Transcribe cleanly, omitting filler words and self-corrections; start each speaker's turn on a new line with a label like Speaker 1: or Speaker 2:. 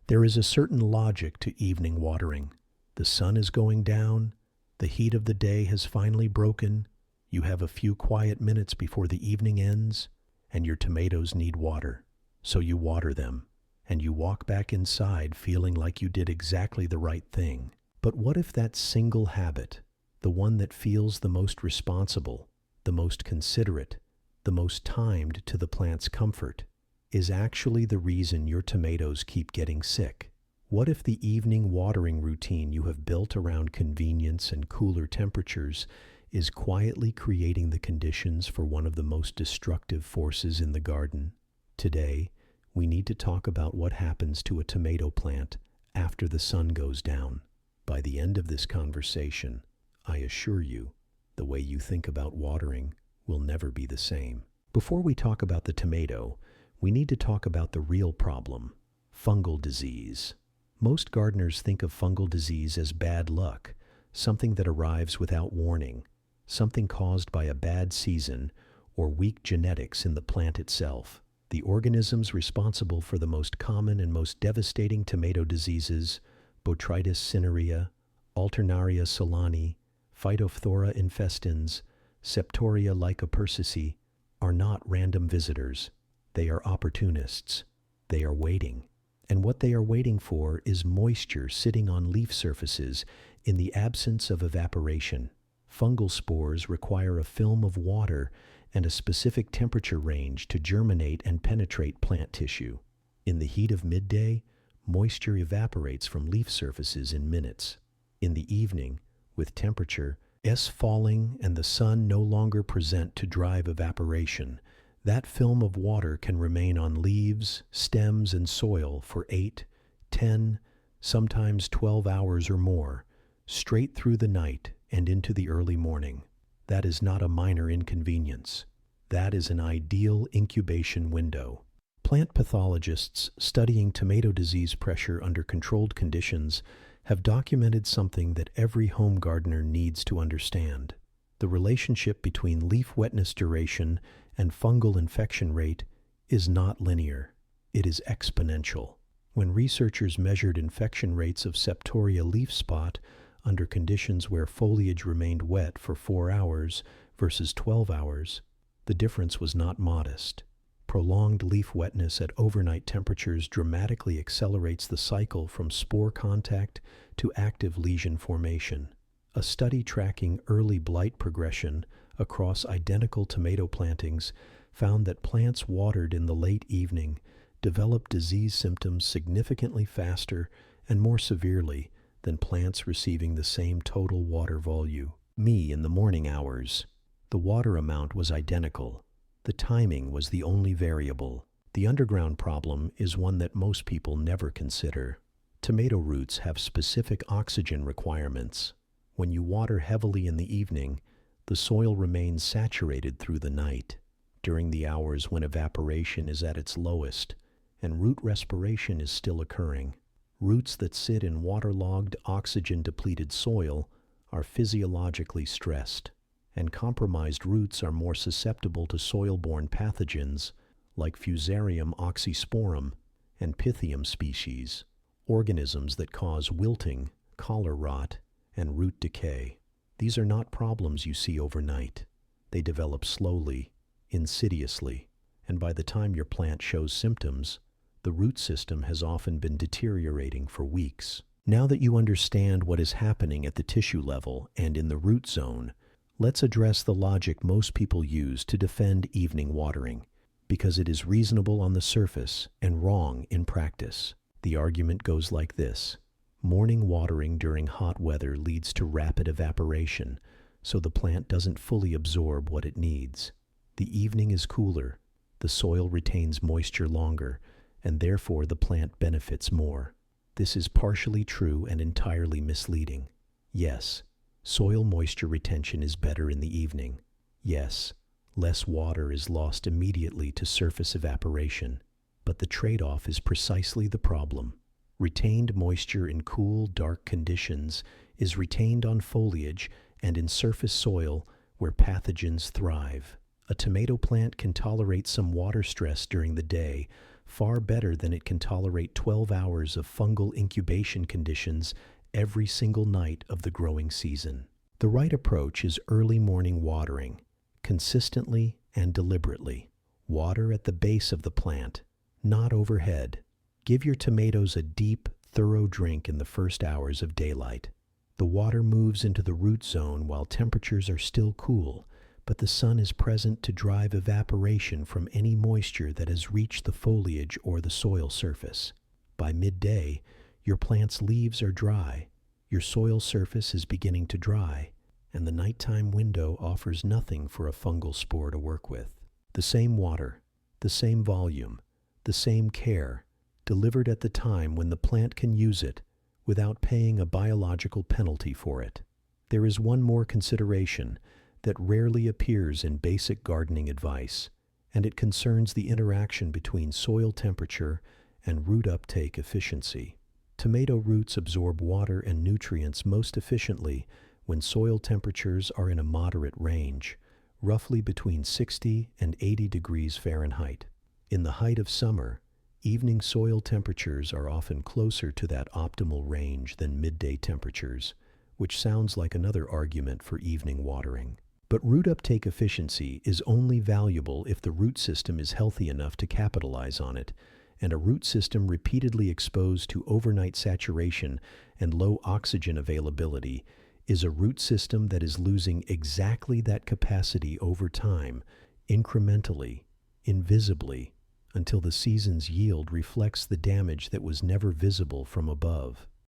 Speaker 1: There is a certain logic to evening watering. The sun is going down, the heat of the day has finally broken, you have a few quiet minutes before the evening ends, and your tomatoes need water. So you water them, and you walk back inside feeling like you did exactly the right thing. But what if that single habit, the one that feels the most responsible, the most considerate, the most timed to the plant's comfort, is actually the reason your tomatoes keep getting sick? What if the evening watering routine you have built around convenience and cooler temperatures is quietly creating the conditions for one of the most destructive forces in the garden? Today, we need to talk about what happens to a tomato plant after the sun goes down. By the end of this conversation, I assure you, the way you think about watering will never be the same. Before we talk about the tomato, we need to talk about the real problem: fungal disease. Most gardeners think of fungal disease as bad luck, something that arrives without warning, something caused by a bad season or weak genetics in the plant itself. The organisms responsible for the most common and most devastating tomato diseases, Botrytis cinerea, Alternaria solani, Phytophthora infestans, Septoria lycopersicea, are not random visitors. They are opportunists. They are waiting. And what they are waiting for is moisture sitting on leaf surfaces in the absence of evaporation. Fungal spores require a film of water and a specific temperature range to germinate and penetrate plant tissue. In the heat of midday, moisture evaporates from leaf surfaces in minutes. In the evening, with temperature falling and the sun no longer present to drive evaporation, that film of water can remain on leaves, stems, and soil for 8, 10, sometimes 12 hours or more, straight through the night and into the early morning. That is not a minor inconvenience. That is an ideal incubation window. Plant pathologists studying tomato disease pressure under controlled conditions have documented something that every home gardener needs to understand. The relationship between leaf wetness duration and fungal infection rate is not linear. It is exponential. When researchers measured infection rates of Septoria leaf spot under conditions where foliage remained wet for 4 hours versus 12 hours, the difference was not modest. Prolonged leaf wetness at overnight temperatures dramatically accelerates the cycle from spore contact to active lesion formation. A study tracking early blight progression across identical tomato plantings found that plants watered in the late evening developed disease symptoms significantly faster and more severely than plants receiving the same total water volume. In the morning hours, the water amount was identical. The timing was the only variable. The underground problem is one that most people never consider. Tomato roots have specific oxygen requirements. When you water heavily in the evening, the soil remains saturated through the night, during the hours when evaporation is at its lowest and root respiration is still occurring. Roots that sit in waterlogged, oxygen-depleted soil are physiologically stressed, and compromised roots are more susceptible to soil-borne pathogens like Fusarium oxysporum and Pythium species, organisms that cause wilting, collar rot, and root decay. These are not problems you see overnight. They develop slowly, insidiously, and by the time your plant shows symptoms, the root system has often been deteriorating for weeks. Now that you understand what is happening at the tissue level and in the root zone, let's address the logic most people use to defend evening watering, because it is reasonable on the surface and wrong in practice. The argument goes like this: morning watering during hot weather leads to rapid evaporation, so the plant doesn't fully absorb what it needs. The evening is cooler, the soil retains moisture longer, and therefore the plant benefits more. This is partially true and entirely misleading. Yes, soil moisture retention is better in the evening. Yes, less water is lost immediately to surface evaporation, but the trade-off is precisely the problem. Retained moisture in cool, dark conditions is retained on foliage and in surface soil where pathogens thrive. A tomato plant can tolerate some water stress during the day, far better than it can tolerate 12 hours of fungal incubation conditions every single night of the growing season. The right approach is early morning watering, consistently and deliberately. Water at the base of the plant, not overhead. Give your tomatoes a deep, thorough drink in the first hours of daylight. The water moves into the root zone while temperatures are still cool, but the sun is present to drive evaporation from any moisture that has reached the foliage or the soil surface. By midday, your plant's leaves are dry, your soil surface is beginning to dry, and the nighttime window offers nothing for a fungal spore to work with. The same water, the same volume, the same care, delivered at the time when the plant can use it without paying a biological penalty for it. There is one more consideration that rarely appears in basic gardening advice, and it concerns the interaction between soil temperature and root uptake efficiency. Tomato roots absorb water and nutrients most efficiently when soil temperatures are in a moderate range, roughly between 60 and 80 degrees Fahrenheit. In the height of summer, evening soil temperatures are often closer to that optimal range than midday temperatures, which sounds like another argument for evening watering. But root uptake efficiency is only valuable if the root system is healthy enough to capitalize on it, and a root system repeatedly exposed to overnight saturation and low oxygen availability is a root system that is losing exactly that capacity over time, incrementally, invisibly, until the season's yield reflects the damage that was never visible from above.